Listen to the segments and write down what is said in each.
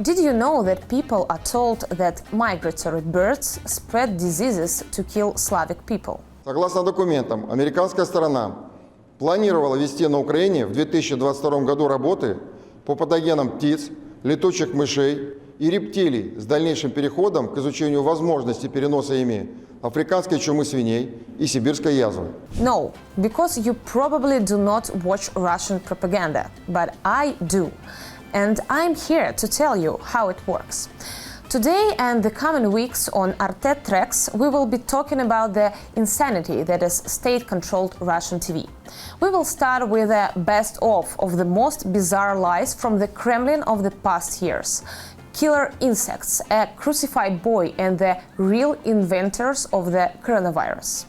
Did you know that people are told that migratory birds spread diseases to kill Slavic people? Согласно документам, американская сторона планировала вести на Украине в 2022 году работы по патогенам птиц, летучих мышей и рептилий с дальнейшим переходом к изучению возможности переноса ими африканской чумы свиней и сибирской язвы. No, because you probably do not watch Russian propaganda, but I do. And I'm here to tell you how it works. Today and the coming weeks on Arte TRACKS, we will be talking about the insanity that is state-controlled Russian TV. We will start with a best-of the most bizarre lies from the Kremlin of the past years. Killer insects, a crucified boy, and the real inventors of the coronavirus.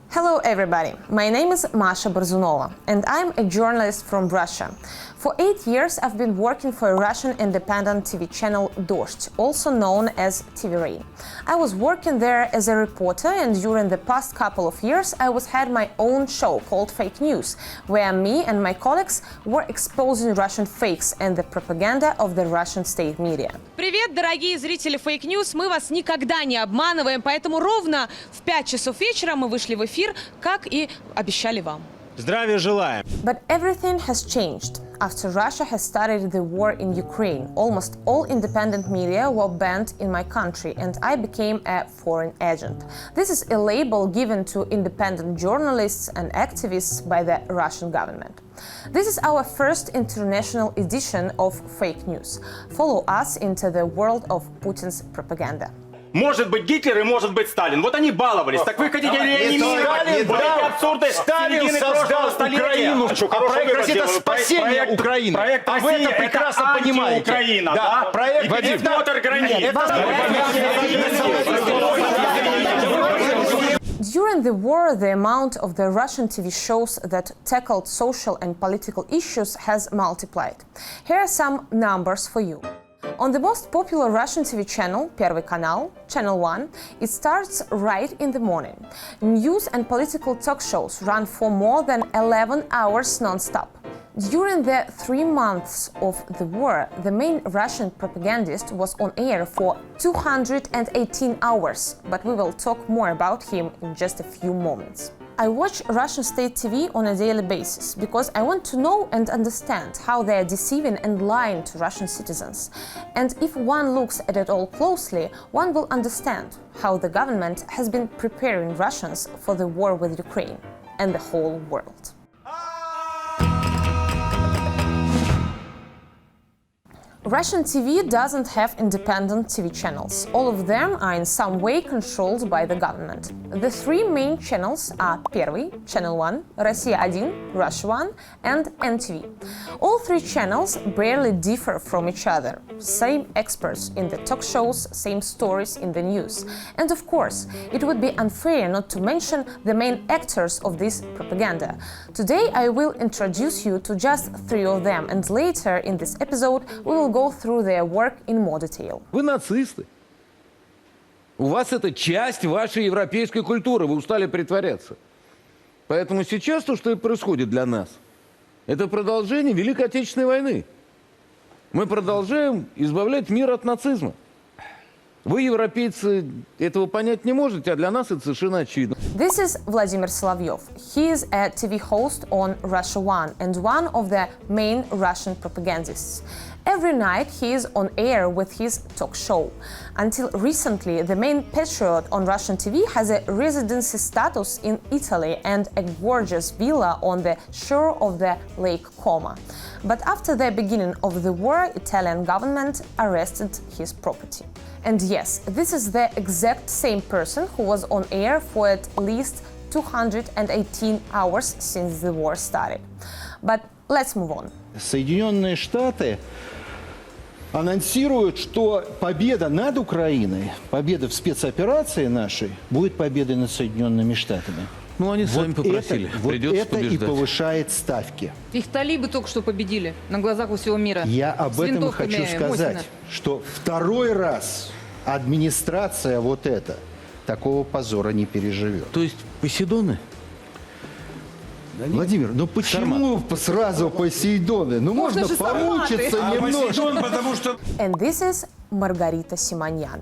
Hello everybody, my name is Masha Borzunova and I'm a journalist from Russia. For 8 years I've been working for a Russian independent TV channel Dozhd, also known as TV Rain. I was working there as a reporter, and during the past couple of years I had my own show called Fake News, where me and my colleagues were exposing Russian fakes and the propaganda of the Russian state media. Привет, дорогие зрители Fake News! Мы вас никогда не обманываем, поэтому ровно в 5 часов вечера мы вышли в эфир, как и обещали вам. Здравия желаем! But everything has changed. After Russia has started the war in Ukraine, almost all independent media were banned in my country, and I became a foreign agent. This is a label given to independent journalists and activists by the Russian government. This is our first international edition of Fake News. Follow us into the world of Putin's propaganda. Может быть Гитлер и может быть Сталин. Вот они баловались. Так вы хотите реанимировать вот эти абсурды середины прошлого столетия? А проект это спасение Украины. Проект а вы это Россия прекрасно это понимаете. Украина, да? Проект пересмотр границ. During the war, the amount of the Russian TV shows that tackled social and political issues has multiplied. Here are some numbers for you. On the most popular Russian TV channel, Первый канал, Channel 1, it starts right in the morning. News and political talk shows run for more than 11 hours non-stop. During the 3 months of the war, the main Russian propagandist was on air for 218 hours, but we will talk more about him in just a few moments. I watch Russian state TV on a daily basis because I want to know and understand how they are deceiving and lying to Russian citizens. And if one looks at it all closely, one will understand how the government has been preparing Russians for the war with Ukraine and the whole world. Russian TV doesn't have independent TV channels. All of them are in some way controlled by the government. The 3 main channels are Первый, Channel 1, Россия 1, Russia 1, and NTV. All 3 channels barely differ from each other. Same experts in the talk shows, same stories in the news. And of course, it would be unfair not to mention the main actors of this propaganda. Today I will introduce you to just 3 of them, and later in this episode we will go through their work in more detail. Вы нацисты. У вас это часть вашей европейской культуры. Вы устали притворяться. Поэтому сейчас то, что и происходит для нас, это продолжение Великой Отечественной войны. Мы продолжаем избавлять мир от нацизма. Вы, европейцы, этого понять не можете, а для нас это совершенно очевидно. This is Vladimir Solovyov. He is a TV host on Russia 1 and one of the main Russian propagandists. Every night he is on air with his talk show. Until recently, the main patriot on Russian TV has a residency status in Italy and a gorgeous villa on the shore of the Lake Como. But after the beginning of the war, Italian government arrested his property. And yes, this is the exact same person who was on air for at least 218 hours since the war started. But let's move on. Соединенные Штаты анонсируют, что победа над Украиной, победа в спецоперации нашей, будет победой над Соединенными Штатами. Ну, они сами попросили. Придется это побеждать. И повышает ставки. Их талибы только что победили на глазах у всего мира. Я об этом и хочу сказать, что второй раз администрация вот эта такого позора не переживет. То есть Посейдоны? Владимир, ну почему сразу Посейдоны? Ну можно помучиться немножко. Потому что... And this is Margarita Simonyan,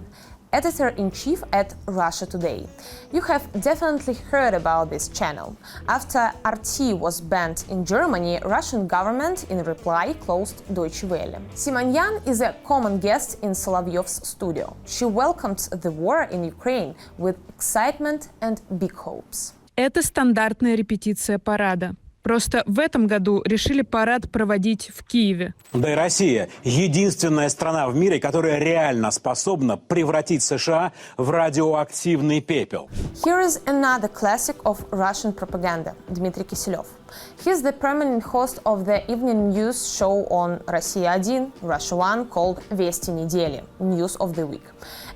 editor-in-chief at Russia Today. You have definitely heard about this channel. After RT was banned in Germany, Russian government in reply closed Deutsche Welle. Simonyan is a common guest in Solovyov's studio. She welcomed the war in Ukraine with excitement and big hopes. Это стандартная репетиция парада. Просто в этом году решили парад проводить в Киеве. Да и Россия – единственная страна в мире, которая реально способна превратить США в радиоактивный пепел. Here is another classic of Russian propaganda, Dmitry Kiselyov. He is the permanent host of the evening news show on Россия-1, Russia 1, called Вести недели, News of the Week.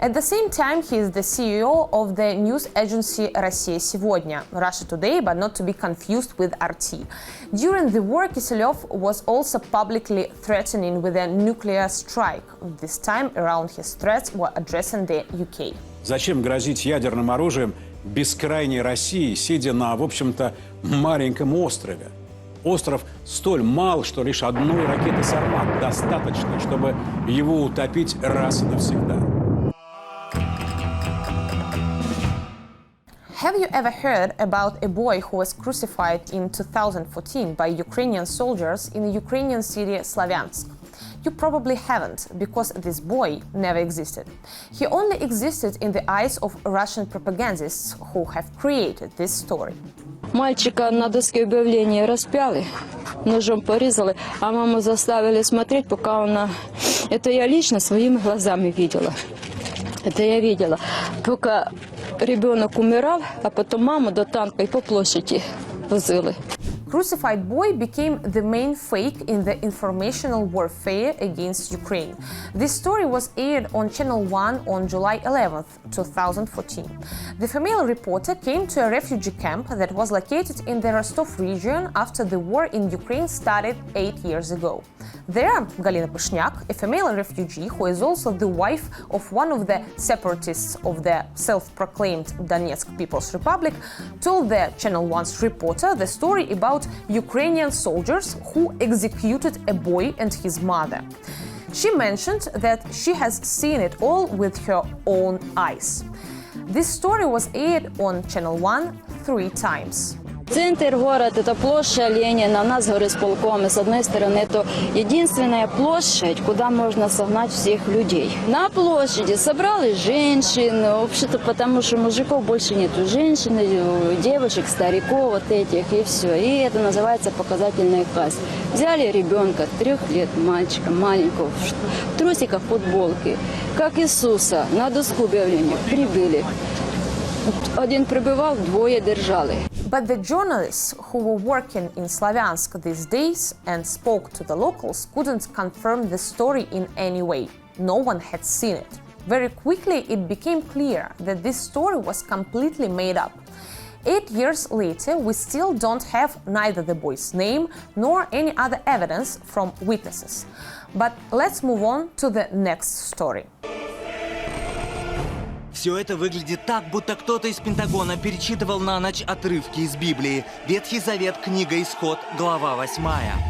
At the same time, he is the CEO of the news agency Россия сегодня, Russia Today, but not to be confused with RT. During the war, Kiselyov was also publicly threatening with a nuclear strike. This time around, his threats were addressing the UK. Зачем грозить ядерным оружием бескрайней России, сидя на, в общем-то, маленьком острове? Остров столь мал, что лишь одной ракеты «Сармат» достаточно, чтобы его утопить раз и навсегда. Have you ever heard about a boy who was crucified in 2014 by Ukrainian soldiers in the Ukrainian city Slavyansk? You probably haven't, because this boy never existed. He only existed in the eyes of Russian propagandists who have created this story. Мальчика на доске объявления распяли, ножом порезали, а маму заставили смотреть, пока она... Это я лично своими глазами видела. Это я видела. Пока ребенок умирал, а потом маму до танка и по площади возили. Crucified boy became the main fake in the informational warfare against Ukraine. This story was aired on Channel 1 on July 11, 2014. The female reporter came to a refugee camp that was located in the Rostov region after the war in Ukraine started 8 years ago. There, Galina Pashniak, a female refugee who is also the wife of one of the separatists of the self-proclaimed Donetsk People's Republic, told the Channel 1's reporter the story about Ukrainian soldiers who executed a boy and his mother. She mentioned that she has seen it all with her own eyes. This story was aired on Channel 1 3 times. Центр города – это площадь Ленина, у нас горисполком, и с одной стороны это единственная площадь, куда можно согнать всех людей. На площади собрались женщины, вообще-то потому что мужиков больше нету, женщин, девочек, стариков вот этих и все. И это называется показательная казнь. Взяли ребенка 3 лет, мальчика маленького, в трусиках, футболке, как Иисуса, на доску объявления прибили. Один прибивал, 2 держали. But the journalists who were working in Slavyansk these days and spoke to the locals couldn't confirm the story in any way. No one had seen it. Very quickly it became clear that this story was completely made up. 8 years later, we still don't have neither the boy's name nor any other evidence from witnesses. But let's move on to the next story. Все это выглядит так, будто кто-то из Пентагона перечитывал на ночь отрывки из Библии. Ветхий Завет, книга Исход, глава 8.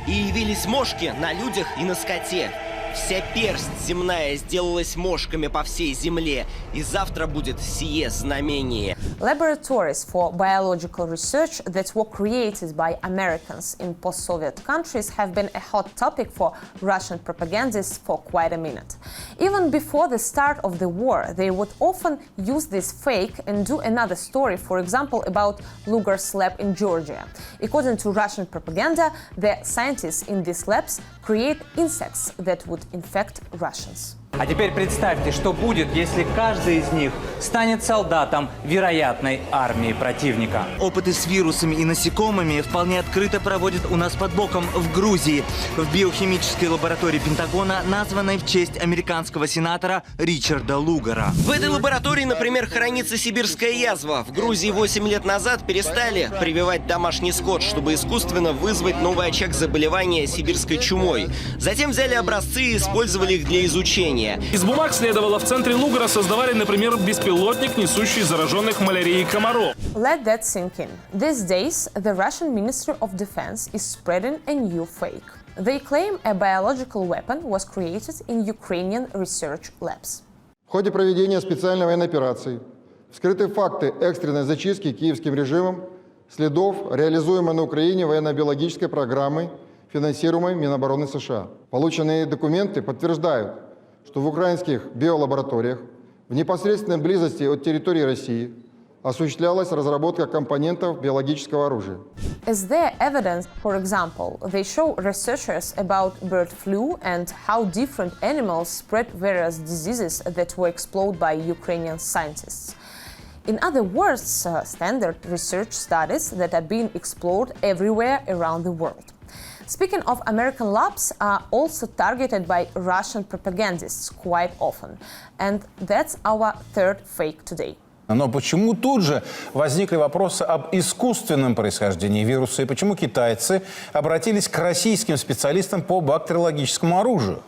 И явились мошки на людях и на скоте. Вся персть земная сделалась мошками по всей земле, и завтра будет сие знамение. Laboratories for biological research that were created by Americans in post-Soviet countries have been a hot topic for Russian propagandists for quite a minute. Even before the start of the war, they would often use this fake and do another story, for example, about Lugar's lab in Georgia. According to Russian propaganda, the scientists in these labs create insects that would infect Russians. А теперь представьте, что будет, если каждый из них станет солдатом вероятной армии противника. Опыты с вирусами и насекомыми вполне открыто проводят у нас под боком в Грузии, в биохимической лаборатории Пентагона, названной в честь американского сенатора Ричарда Лугара. В этой лаборатории, например, хранится сибирская язва. В Грузии 8 лет назад перестали прививать домашний скот, чтобы искусственно вызвать новый очаг заболевания сибирской чумой. Затем взяли образцы и использовали их для изучения. населения. Из бумаг следовало в центре Лугара создавали, например, беспилотник, несущий зараженных малярией комаров. Let that sink in. These days, the Russian Ministry of Defense is spreading a new fake. They claim a biological weapon was created in Ukrainian research labs. В ходе проведения специальной военной операции вскрыты факты экстренной зачистки киевским режимом следов, реализуемой на Украине военно-биологической программы, финансируемой Минобороны США. Полученные документы подтверждают, что в украинских биолабораториях в непосредственной близости от территории России осуществлялась разработка компонентов биологического оружия. Is there evidence, for example, they show researchers about bird flu and how different animals spread various diseases that were explored by Ukrainian scientists? In other words, standard research studies that are being explored everywhere around the world. Speaking of American labs, are also targeted by Russian propagandists quite often. And that's our third fake today. Но почему тут же возникли вопросы об искусственном происхождении вируса и почему китайцы обратились к российским специалистам по бактериологическому оружию?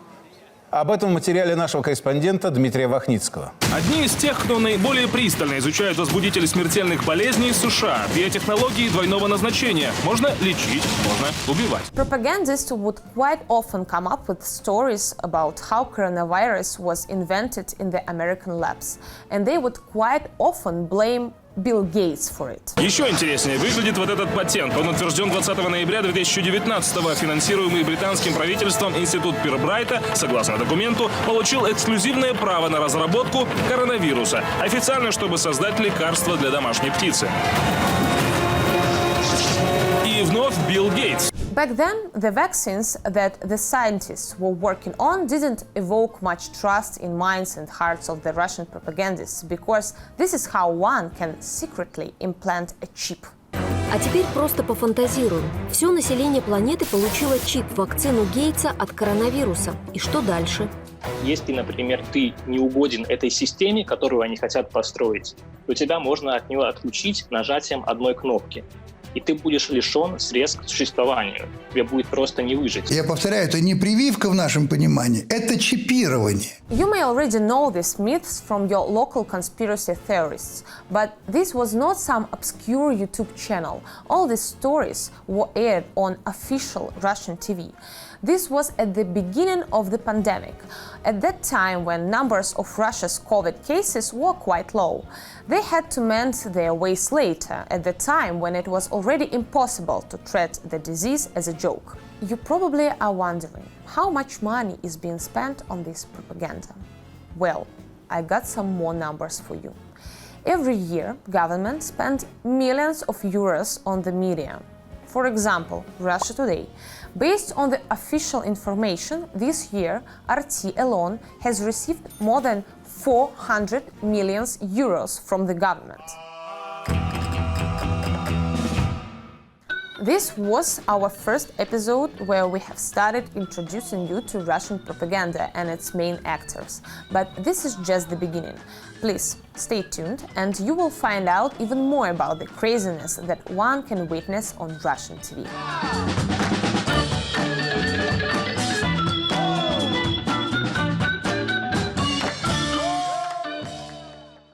Об этом в материале нашего корреспондента Дмитрия Вахницкого. Одни из тех, кто наиболее пристально изучают возбудители смертельных болезней в США, биотехнологии двойного назначения. Можно лечить, можно убивать. Propagandists would quite often come up with stories about how coronavirus was invented in the American labs, and they would quite often blame Bill Gates for it. Еще интереснее выглядит вот этот патент. Он утвержден 20 ноября 2019-го. Финансируемый британским правительством институт Пирбрайта, согласно документу, получил эксклюзивное право на разработку коронавируса. Официально, чтобы создать лекарство для домашней птицы. И вновь Билл Гейтс. Back then, the vaccines that the scientists were working on didn't evoke much trust in minds and hearts of the Russian propagandists, because this is how one can secretly implant a chip. А теперь просто пофантазируем. Все население планеты получило чип-вакцину Гейтса от коронавируса. И что дальше? Если, например, ты не угоден этой системе, которую они хотят построить, то тебя можно от нее отключить нажатием одной кнопки. И ты будешь лишен средств к существованию. Тебе будет просто не выжить. Я повторяю, это не прививка в нашем понимании, это чипирование. You may already know these myths from your local conspiracy theorists, but this was not some obscure YouTube channel. All these stories were aired on official Russian TV. This was at the beginning of the pandemic, at that time when numbers of Russia's COVID cases were quite low. They had to mend their ways later, at the time when it was already impossible to treat the disease as a joke. You probably are wondering, how much money is being spent on this propaganda? Well, I got some more numbers for you. Every year, government spends millions of euros on the media. For example, Russia Today. Based on the official information, this year, RT alone has received more than 400 million euros from the government. This was our first episode where we have started introducing you to Russian propaganda and its main actors. But this is just the beginning. Please stay tuned and you will find out even more about the craziness that one can witness on Russian TV.